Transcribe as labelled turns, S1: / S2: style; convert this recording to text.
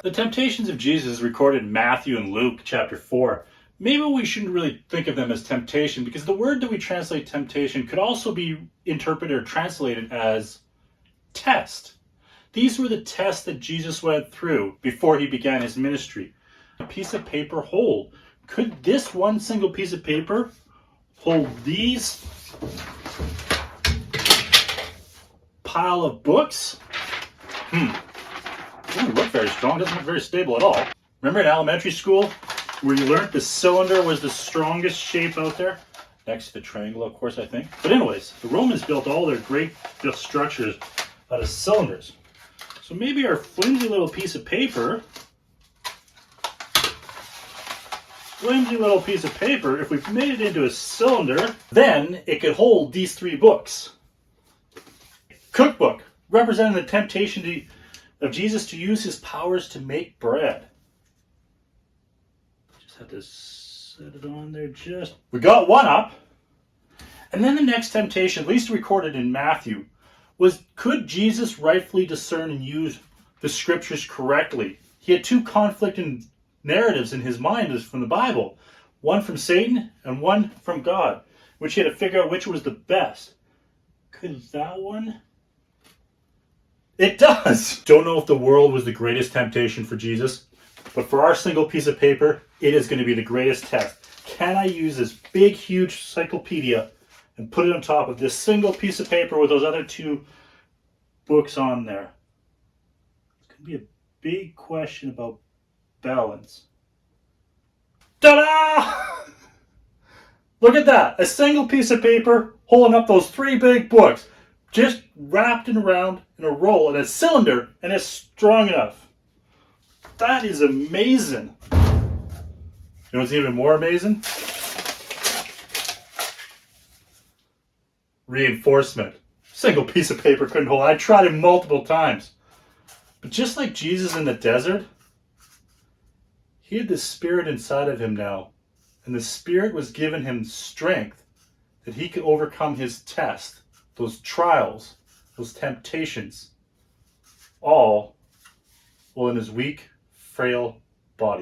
S1: The temptations of Jesus recorded in Matthew and Luke chapter 4. Maybe we shouldn't really think of them as temptation, because the word that we translate temptation could also be interpreted or translated as test. These were the tests that Jesus went through before he began his ministry. A piece of paper hold. Could this one single piece of paper hold these pile of books? It doesn't look very strong. It doesn't look very stable at all. Remember in elementary school where you learned the cylinder was the strongest shape out there? Next to the triangle, of course, I think. But anyways, the Romans built all their great structures out of cylinders. So maybe our flimsy little piece of paper, if we made it into a cylinder, then it could hold these 3 books. Cookbook, representing the temptation of Jesus to use his powers to make bread. Just have to set it on there we got one up. And then the next temptation, at least recorded in Matthew, was, could Jesus rightfully discern and use the scriptures correctly? He had 2 conflicting narratives in his mind from the Bible. One from Satan and one from God, which he had to figure out which was the best. Could that one? It does! Don't know if the world was the greatest temptation for Jesus, but for our single piece of paper, it is going to be the greatest test. Can I use this big, huge encyclopedia and put it on top of this single piece of paper with those other 2 books on there? It's going to be a big question about balance. Ta-da! Look at that. A single piece of paper holding up those 3 big books. Just wrapped around in a roll in a cylinder, and it's strong enough. That is amazing. You know what's even more amazing? Reinforcement. Single piece of paper couldn't hold it. I tried it multiple times. But just like Jesus in the desert, he had the Spirit inside of him now. And the Spirit was giving him strength that he could overcome his test, those trials, those temptations, all while in his weak, frail body.